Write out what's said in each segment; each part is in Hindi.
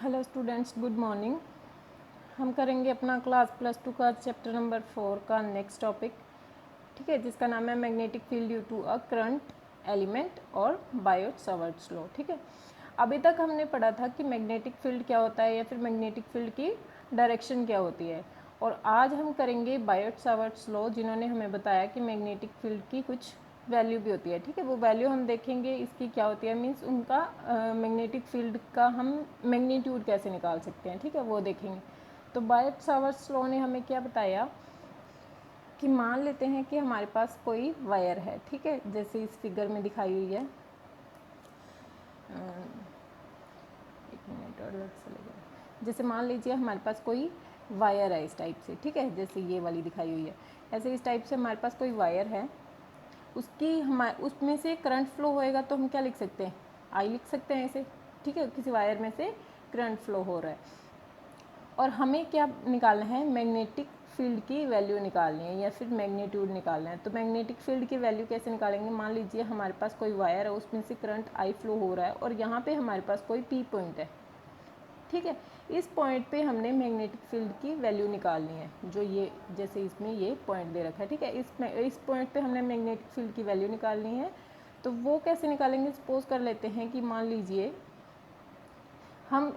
Hello students, good morning. हम करेंगे अपना क्लास +2 का चैप्टर नंबर 4 का नेक्स्ट टॉपिक, ठीक है, जिसका नाम है magnetic field due to a current element और बायोट-सावर्ट्स लॉ। ठीक है, अभी तक हमने पढ़ा था कि मैग्नेटिक फील्ड क्या होता है या फिर मैग्नेटिक फील्ड की डायरेक्शन क्या होती है, और आज हम करेंगे बायोट-सावर्ट्स लॉ, जिन्होंने हमें बताया कि मैग्नेटिक फील्ड की कुछ वैल्यू भी होती है। ठीक है, वो वैल्यू हम देखेंगे इसकी क्या होती है, मीन्स उनका मैग्नेटिक फील्ड का हम मैग्नीट्यूड कैसे निकाल सकते हैं। ठीक है, वो देखेंगे। तो बायोट-सावर्ट्स लॉ ने हमें क्या बताया कि मान लेते हैं कि हमारे पास कोई वायर है, ठीक है, जैसे इस फिगर में दिखाई हुई है। एक मिनट और अलग से लगेगा। जैसे मान लीजिए हमारे पास कोई वायर है इस टाइप से, ठीक है, जैसे ये वाली दिखाई हुई है, ऐसे इस टाइप से हमारे पास कोई वायर है, उसकी हमारे उसमें से करंट फ्लो होएगा, तो हम क्या लिख सकते हैं, आई लिख सकते हैं इसे। ठीक है, किसी वायर में से करंट फ्लो हो रहा है और हमें क्या निकालना है, मैग्नेटिक फील्ड की वैल्यू निकालनी है या फिर मैग्नीट्यूड निकालना है। तो मैग्नेटिक फील्ड की वैल्यू कैसे निकालेंगे, मान लीजिए हमारे पास कोई वायर है, उसमें से करंट आई फ्लो हो रहा है और यहाँ पे हमारे पास कोई पी पॉइंट है। ठीक है, इस पॉइंट पे हमने मैग्नेटिक फील्ड की वैल्यू निकालनी है, जो ये जैसे इसमें ये पॉइंट दे रखा है। ठीक है, इस पॉइंट पे हमने मैग्नेटिक फील्ड की वैल्यू निकालनी है। तो वो कैसे निकालेंगे, सपोज कर लेते हैं कि मान लीजिए हम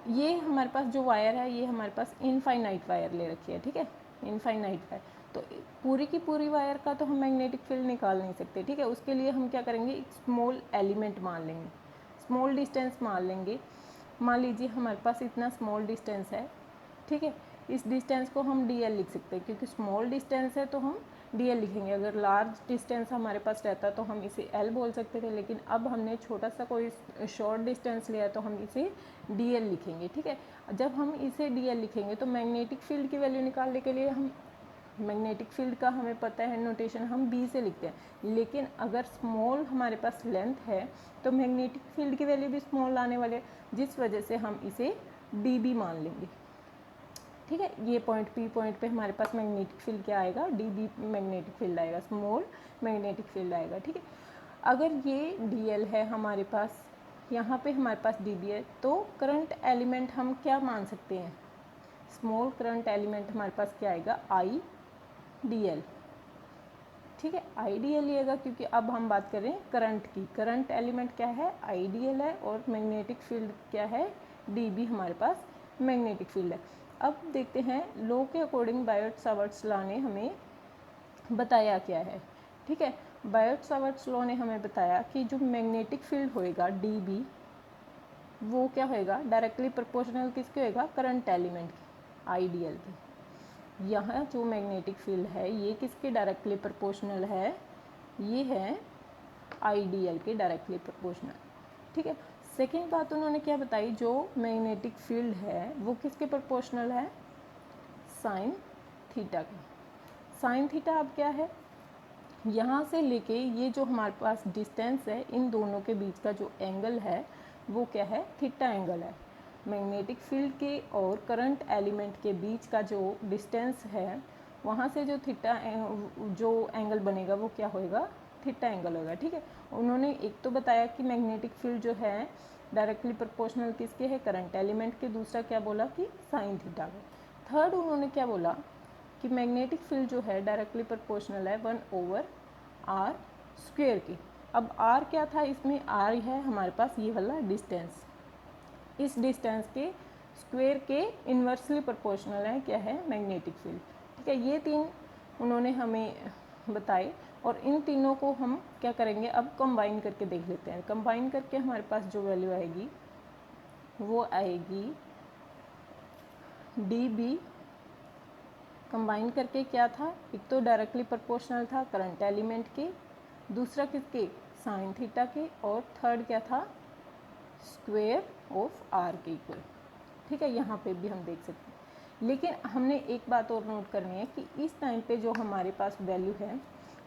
ये हमारे पास जो वायर है, ये हमारे पास इनफाइनाइट वायर ले रखी है। ठीक है, इनफाइनाइट वायर, तो पूरी की पूरी वायर का तो हम मैग्नेटिक फील्ड निकाल नहीं सकते। ठीक है, उसके लिए हम क्या करेंगे, एक स्मॉल एलिमेंट मान लेंगे, स्मॉल डिस्टेंस मान लेंगे। मान लीजिए हमारे पास इतना स्मॉल डिस्टेंस है। ठीक है, इस डिस्टेंस को हम डी एल लिख सकते हैं, क्योंकि स्मॉल डिस्टेंस है तो हम डी एल लिखेंगे। अगर लार्ज डिस्टेंस हमारे पास रहता तो हम इसे एल बोल सकते थे, लेकिन अब हमने छोटा सा कोई शॉर्ट डिस्टेंस लिया तो हम इसे डी एल लिखेंगे। ठीक है, जब हम इसे डी एल लिखेंगे तो मैग्नेटिक फील्ड की वैल्यू निकालने के लिए हम मैग्नेटिक फील्ड का हमें पता है नोटेशन, हम बी से लिखते हैं। लेकिन अगर स्मॉल हमारे पास लेंथ है तो मैग्नेटिक फील्ड की वैल्यू भी स्मॉल आने वाले, जिस वजह से हम इसे डी बी मान लेंगे। ठीक है, ये पॉइंट पी पॉइंट पे हमारे पास मैग्नेटिक फील्ड क्या आएगा, डी बी मैग्नेटिक फील्ड आएगा, स्मॉल मैग्नेटिक फील्ड आएगा। ठीक है, अगर ये डी एल है हमारे पास, यहाँ पे हमारे पास डी बी है, तो करंट एलिमेंट हम क्या मान सकते हैं, स्मॉल करंट एलिमेंट हमारे पास क्या आएगा, आई डी एल। ठीक है, आई डी एल लिएगा, क्योंकि अब हम बात कर रहे हैं करंट की। करंट एलिमेंट क्या है, आई डी एल है, और मैग्नेटिक फील्ड क्या है, डी बी हमारे पास मैग्नेटिक फील्ड है। अब देखते हैं लॉ के अकॉर्डिंग बायोट-सावर्ट्स लॉ ने हमें बताया क्या है। ठीक है, बायोट-सावर्ट्स लॉ ने हमें बताया कि जो मैग्नेटिक फील्ड होएगा डी बी, वो क्या होएगा, डायरेक्टली प्रोपोर्शनल किसके होएगा, करंट एलिमेंट की, आई डी एल की। यहाँ जो मैग्नेटिक फील्ड है ये किसके डायरेक्टली प्रोपोर्शनल है, ये है आई डी एल के डायरेक्टली प्रोपोर्शनल। ठीक है, सेकेंड बात उन्होंने क्या बताई, जो मैग्नेटिक फील्ड है वो किसके प्रोपोर्शनल है, साइन थीटा के। साइन थीटा अब क्या है, यहाँ से लेके ये जो हमारे पास डिस्टेंस है, इन दोनों के बीच का जो एंगल है वो क्या है, थीटा एंगल है। मैग्नेटिक फील्ड के और करंट एलिमेंट के बीच का जो डिस्टेंस है, वहाँ से जो थीटा जो एंगल बनेगा वो क्या होएगा, थीटा एंगल होगा। ठीक है, उन्होंने एक तो बताया कि मैग्नेटिक फील्ड जो है डायरेक्टली प्रोपोर्शनल किसके है, करंट एलिमेंट के। दूसरा क्या बोला कि साइन थीटा का। थर्ड उन्होंने क्या बोला कि मैग्नेटिक फील्ड जो है डायरेक्टली प्रोपोर्शनल है 1/r स्क्वेयर की। अब r क्या था इसमें, r है हमारे पास ये वाला डिस्टेंस, इस डिस्टेंस के स्क्वेयर के इन्वर्सली प्रोपोर्शनल है क्या है, मैग्नेटिक फील्ड। ठीक है, ये तीन उन्होंने हमें बताए, और इन तीनों को हम क्या करेंगे, अब कंबाइन करके देख लेते हैं। कंबाइन करके हमारे पास जो वैल्यू आएगी वो आएगी डी बी। कंबाइन करके क्या था, एक तो डायरेक्टली प्रोपोर्शनल था करंट एलिमेंट के, दूसरा किसके, साइन थीटा के, और थर्ड क्या था, स्क्वेयर ऑफ आर के इक्वल। ठीक है, यहाँ पे भी हम देख सकते हैं। लेकिन हमने एक बात और नोट करनी है कि इस टाइम पे जो हमारे पास वैल्यू है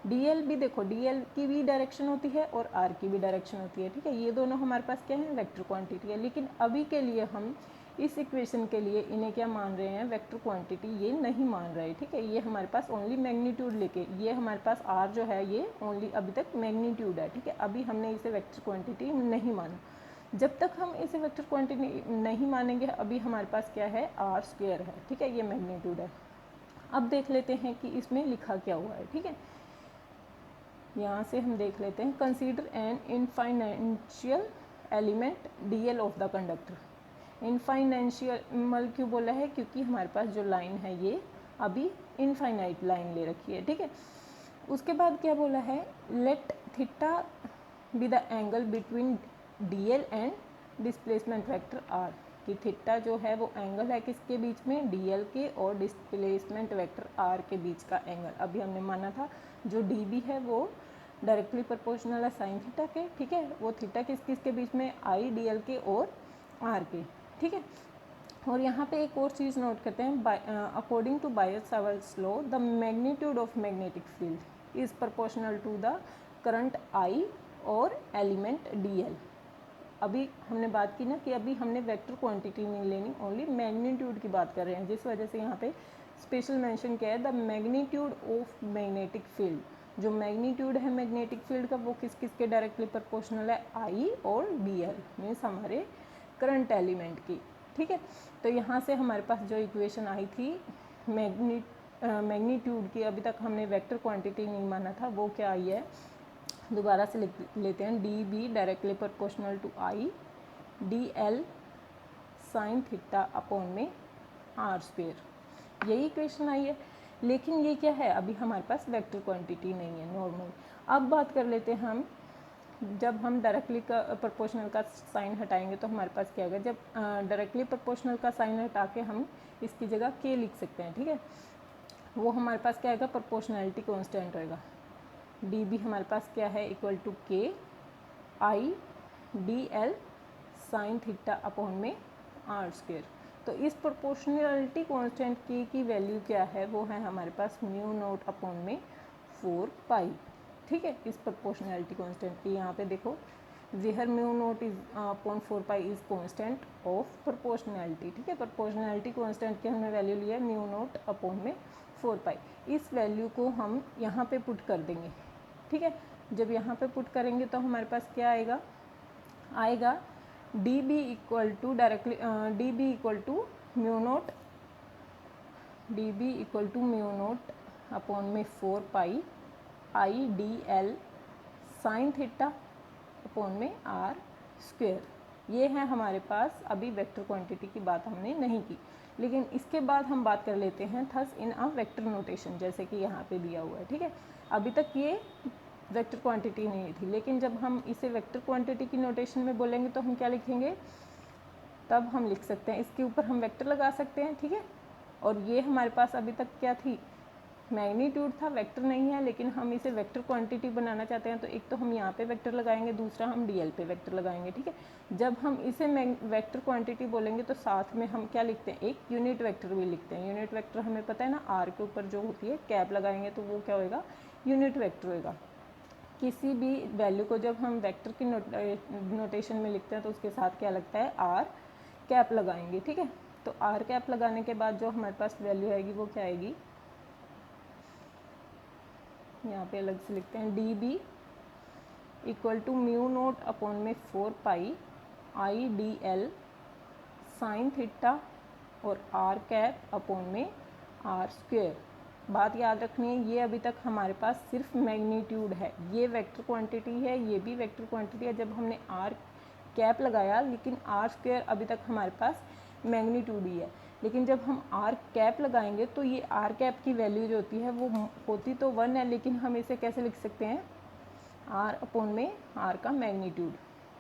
डी एल भी, देखो डी एल की भी डायरेक्शन होती है और आर की भी डायरेक्शन होती है। ठीक है, ये दोनों हमारे पास क्या है, वेक्टर क्वांटिटी है। लेकिन अभी के लिए हम इस इक्वेशन के लिए इन्हें क्या मान रहे हैं, वेक्टर क्वांटिटी ये नहीं मान रहे। ठीक है, ये हमारे पास ओनली मैग्नीट्यूड लेके, ये हमारे पास आर जो है ये ओनली अभी तक मैग्नीट्यूड है। ठीक है, अभी हमने इसे वेक्टर क्वांटिटी नहीं माना। जब तक हम इसे वेक्टर क्वांटिटी नहीं मानेंगे, अभी हमारे पास क्या है, आर स्क्वायर है, ठीक है, ये मैग्नीट्यूड है। अब देख लेते हैं कि इसमें लिखा क्या हुआ है, ठीक है। यहाँ से हम देख लेते हैं, consider an infinitesimal element dl of the conductor. Infinitesimal क्यों बोला है, क्योंकि हमारे पास जो लाइन है ये अभी इनफाइनाइट लाइन ले रखी है, ठीक है। उसके बाद क्या बोला है, let theta be the angle between DL and displacement vector R, कि थीटा जो है वो एंगल है किसके बीच में, डीएल के और डिस्प्लेसमेंट वेक्टर आर के बीच का एंगल। अभी हमने माना था जो डी बी है वो डायरेक्टली प्रोपोर्शनल है साइन थीटा के, ठीक है, वो थीटा किस किस के बीच में, आई डी एल के और आर के, ठीक है। और यहाँ पे एक और चीज़ नोट करते हैं, according to Biot Savart law the magnitude of magnetic field is proportional to the current I और एलिमेंट डी एल। अभी हमने बात की ना कि अभी हमने वेक्टर क्वांटिटी नहीं लेनी, ओनली मैग्नीट्यूड की बात कर रहे हैं, जिस वजह से यहाँ पे स्पेशल मेंशन क्या है, the magnitude of magnetic field. जो मैग्नीट्यूड है मैग्नेटिक फील्ड का वो किस किस के डायरेक्टली प्रोपोर्शनल है, आई और डी एल, मीन्स हमारे करंट एलिमेंट की, ठीक है। तो यहाँ से हमारे पास जो इक्वेशन आई थी मैग्नीट्यूड की, अभी तक हमने वेक्टर क्वांटिटी नहीं माना था, वो क्या आई है, दोबारा से लिख लेते हैं, D B directly proportional to I D L sine theta upon में आर स्क्वेयर, यही इक्वेशन आई है। लेकिन ये क्या है, अभी हमारे पास वेक्टर क्वांटिटी नहीं है नॉर्मल। अब बात कर लेते हैं हम, जब हम डायरेक्टली का प्रोपोर्शनल का साइन हटाएंगे तो हमारे पास क्या होगा, जब डायरेक्टली प्रोपोर्शनल का साइन हटा के हम इसकी जगह के लिख सकते हैं, ठीक है। वो हमारे पास क्या आएगा, प्रोपोर्शनैलिटी कांस्टेंट होएगा। डी बी हमारे पास क्या है, इक्वल टू के I D L sine theta upon में आर स्क्वेयर। तो इस प्रोपोर्शनैलिटी कांस्टेंट के की वैल्यू क्या है, वो है हमारे पास म्यू नोट अपॉन में 4 पाई, ठीक है। इस प्रोपोर्शनैलिटी कांस्टेंट की यहाँ पे देखो, where mu naught is upon 4 pi is constant of proportionality, ठीक है। प्रोपोर्शनैलिटी कांस्टेंट की हमने वैल्यू लिया म्यू नोट अपॉन में 4 पाई। इस वैल्यू को हम यहाँ पे पुट कर देंगे, ठीक है। जब यहाँ पे पुट करेंगे तो हमारे पास क्या आएगा d B equal to directly d B equal to mu naught, d B equal to mu naught upon में 4 pi I D L sine theta upon में आर स्क्वेयर। ये है हमारे पास, अभी वेक्टर क्वांटिटी की बात हमने नहीं की। लेकिन इसके बाद हम बात कर लेते हैं thus in a vector notation, जैसे कि यहाँ पे दिया हुआ है, ठीक है। अभी तक ये वेक्टर क्वांटिटी नहीं थी, लेकिन जब हम इसे वेक्टर क्वांटिटी की नोटेशन में बोलेंगे तो हम क्या लिखेंगे, तब हम लिख सकते हैं, इसके ऊपर हम वेक्टर लगा सकते हैं, ठीक है। और ये हमारे पास अभी तक क्या थी, मैग्नीट्यूड था, वेक्टर नहीं है, लेकिन हम इसे वेक्टर क्वांटिटी बनाना चाहते हैं तो एक तो हम यहाँ पे वेक्टर लगाएंगे, दूसरा हम डीएल पे वेक्टर लगाएंगे, ठीक है। जब हम इसे वेक्टर क्वांटिटी बोलेंगे तो साथ में हम क्या लिखते हैं, एक यूनिट वेक्टर भी लिखते हैं। यूनिट वेक्टर हमें पता है ना, आर के ऊपर जो होती है कैप लगाएंगे तो वो क्या होएगा, यूनिट वेक्टर होएगा। किसी भी वैल्यू को जब हम वेक्टर की नोटेशन में लिखते हैं तो उसके साथ क्या लगता है, आर कैप लगाएंगे, ठीक है। तो आर कैप लगाने के बाद जो हमारे पास वैल्यू आएगी वो क्या आएगी, यहाँ पे अलग से लिखते हैं, D B equal to mu naught upon में 4 pi I D L sine theta और आर कैप अपॉन में आर स्क्वेयर। बात याद रखनी है, ये अभी तक हमारे पास सिर्फ मैग्नीट्यूड है, ये वेक्टर क्वांटिटी है, ये भी वेक्टर क्वांटिटी है जब हमने आर कैप लगाया, लेकिन आर स्क्वेयर अभी तक हमारे पास मैग्नीट्यूड ही है। लेकिन जब हम आर कैप लगाएंगे तो ये आर कैप की वैल्यू जो होती है वो होती तो 1 है, लेकिन हम इसे कैसे लिख सकते हैं, आर अपॉन में आर का मैग्नीट्यूड,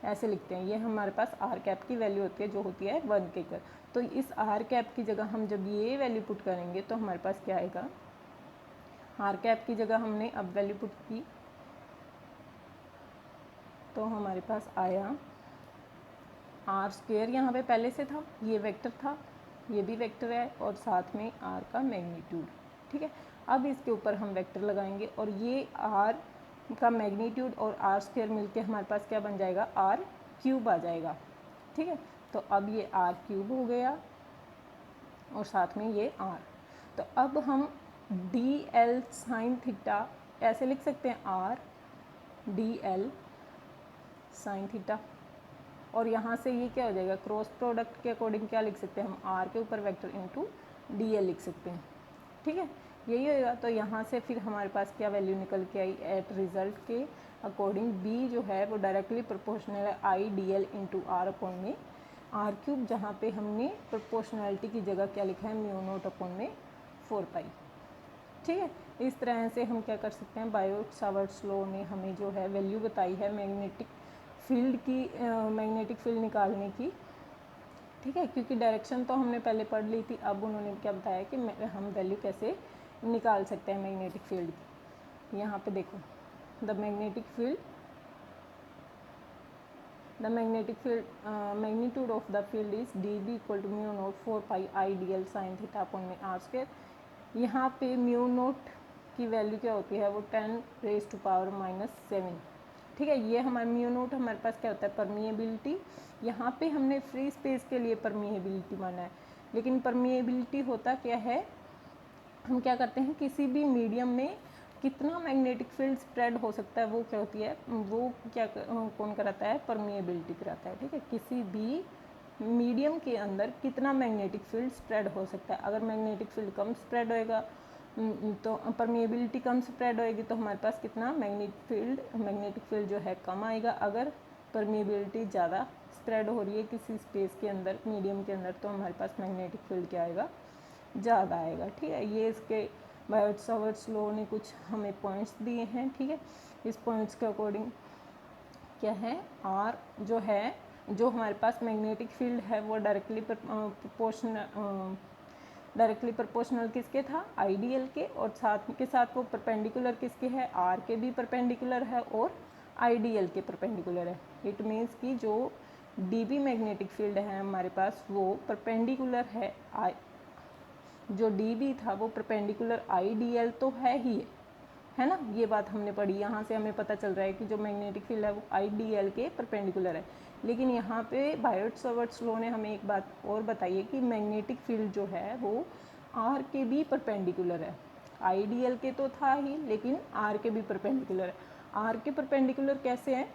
ऐसे लिखते हैं। ये हमारे पास आर कैप की वैल्यू होती है जो होती है 1 के कर। तो इस आर कैप की जगह हम जब ये वैल्यू पुट करेंगे तो हमारे पास क्या आएगा, आर कैप की जगह हमने अब वैल्यू पुट की तो हमारे पास आया आर स्क्वेयर, यहाँ पे पहले से था, ये वेक्टर था, ये भी वेक्टर है, और साथ में आर का मैग्नीट्यूड, ठीक है। अब इसके ऊपर हम वेक्टर लगाएंगे और ये आर का मैग्नीट्यूड और आर स्क्वेयर मिलके हमारे पास क्या बन जाएगा, आर क्यूब आ जाएगा, ठीक है। तो अब ये आर क्यूब हो गया और साथ में ये आर। तो अब हम डी एल साइन थीटा ऐसे लिख सकते हैं, R D L sine theta, और यहाँ से ये क्या हो जाएगा, क्रॉस प्रोडक्ट के अकॉर्डिंग क्या लिख सकते हैं हम, आर के ऊपर वेक्टर इंटू डी एल लिख सकते हैं, ठीक है, यही होगा। तो यहाँ से फिर हमारे पास क्या वैल्यू निकल के आई, एट रिजल्ट के अकॉर्डिंग बी जो है वो डायरेक्टली प्रोपोर्शनल है I D L into R upon में आर क्यूब, जहाँ पे हमने प्रोपोर्शनैलिटी की जगह क्या लिखा है, म्यू नोट अपॉन में 4 पाई, ठीक है। इस तरह से हम क्या कर सकते हैं, बायोट-सावर्ट्स लॉ ने हमें जो है वैल्यू बताई है मैग्नेटिक फील्ड की, मैग्नेटिक फील्ड निकालने की, ठीक है, क्योंकि डायरेक्शन तो हमने पहले पढ़ ली थी। अब उन्होंने क्या बताया कि हम वैल्यू कैसे निकाल सकते हैं मैग्नेटिक फील्ड की। यहाँ पे देखो, the magnetic field magnitude of the field is dB equal to mu naught 4 pi I dl sin theta upon में r स्क्वायर। यहाँ पे म्यू नोट की वैल्यू क्या होती है, वो 10⁻⁻⁷, ठीक है। ये हमारा म्यू नोट हमारे पास क्या होता है, परमिएबिलिटी। यहाँ पे हमने फ्री स्पेस के लिए परमिएबिलिटी माना है, लेकिन परमिएबिलिटी होता क्या है, हम क्या करते हैं, किसी भी मीडियम में कितना मैग्नेटिक फील्ड स्प्रेड हो सकता है, वो क्या होती है, वो क्या कौन कराता है, परमिएबिलिटी कराता है, ठीक है। किसी भी मीडियम के अंदर कितना मैग्नेटिक फील्ड स्प्रेड हो सकता है। अगर मैग्नेटिक फील्ड कम स्प्रेड होएगा तो परमिएबिलिटी कम स्प्रेड होएगी, तो हमारे पास कितना मैग्नेटिक फील्ड जो है कम आएगा। अगर परमिएबिलिटी ज़्यादा स्प्रेड हो रही है किसी स्पेस के अंदर, मीडियम के अंदर, तो हमारे पास मैग्नेटिक फील्ड क्या आएगा, ज़्यादा आएगा, ठीक है। ये इसके बायोट-सावर्ट्स लॉ ने कुछ हमें पॉइंट्स दिए हैं, ठीक है। इस पॉइंट्स के अकॉर्डिंग क्या है, आर जो है, जो हमारे पास मैग्नेटिक फील्ड है वो डायरेक्टली प्रोपोर्शनल किसके था, आईडीएल के, और साथ के साथ वो परपेंडिकुलर किसके है, आर के भी परपेंडिकुलर है और आईडीएल के परपेंडिकुलर है। इट मीन्स कि जो डीबी मैग्नेटिक फील्ड है हमारे पास वो परपेंडिकुलर है, जो डीबी था वो परपेंडिकुलर आईडीएल तो है ही है ना, ये बात हमने पढ़ी। यहाँ से हमें पता चल रहा है कि जो मैग्नेटिक फील्ड है वो आईडीएल के परपेंडिकुलर है। लेकिन यहाँ पे बायोट-सावर्ट्स लॉ ने हमें एक बात और बताई है कि मैग्नेटिक फील्ड जो है वो आर के भी परपेंडिकुलर है। आईडीएल के तो था ही, लेकिन आर के भी परपेंडिकुलर है। आर के परपेंडिकुलर कैसे हैं,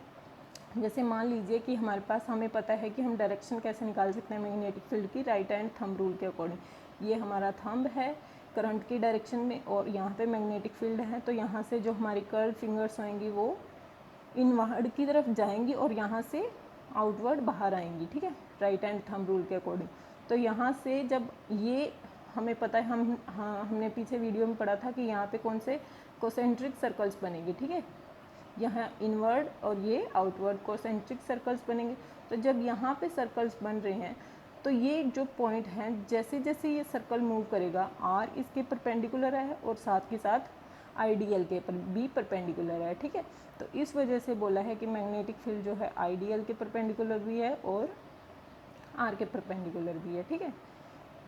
जैसे मान लीजिए कि हमारे पास, हमें पता है कि हम डायरेक्शन कैसे निकाल सकते हैं मैग्नेटिक फील्ड की, राइट हैंड थंब रूल के अकॉर्डिंग। ये हमारा थंब है करंट की डायरेक्शन में और यहाँ पे मैग्नेटिक फील्ड है, तो यहाँ से जो हमारी कर्व फिंगर्स होंगी वो इनवर्ड की तरफ जाएंगी और यहाँ से आउटवर्ड बाहर आएंगी, ठीक है, राइट हैंड थंब रूल के अकॉर्डिंग। तो यहाँ से जब ये हमें पता है, हमने पीछे वीडियो में पढ़ा था कि यहाँ पे कौन से कोसेंट्रिक सर्कल्स बनेंगे, ठीक है, यहाँ इनवर्ड और ये आउटवर्ड कोसेंट्रिक सर्कल्स बनेंगे। तो जब यहाँ पे सर्कल्स बन रहे हैं तो ये जो पॉइंट हैं, जैसे जैसे ये सर्कल मूव करेगा, आर इसके परपेंडिकुलर है और साथ के साथ आईडीएल के भी परपेंडिकुलर है, ठीक है। तो इस वजह से बोला है कि मैग्नेटिक फील्ड जो है आईडीएल के परपेंडिकुलर भी है और आर के परपेंडिकुलर भी है, ठीक है।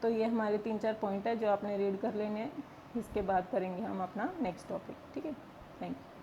तो ये हमारे 3-4 पॉइंट है जो आपने रीड कर लेने हैं। इसके बाद करेंगे हम अपना नेक्स्ट टॉपिक, ठीक है। Thank you.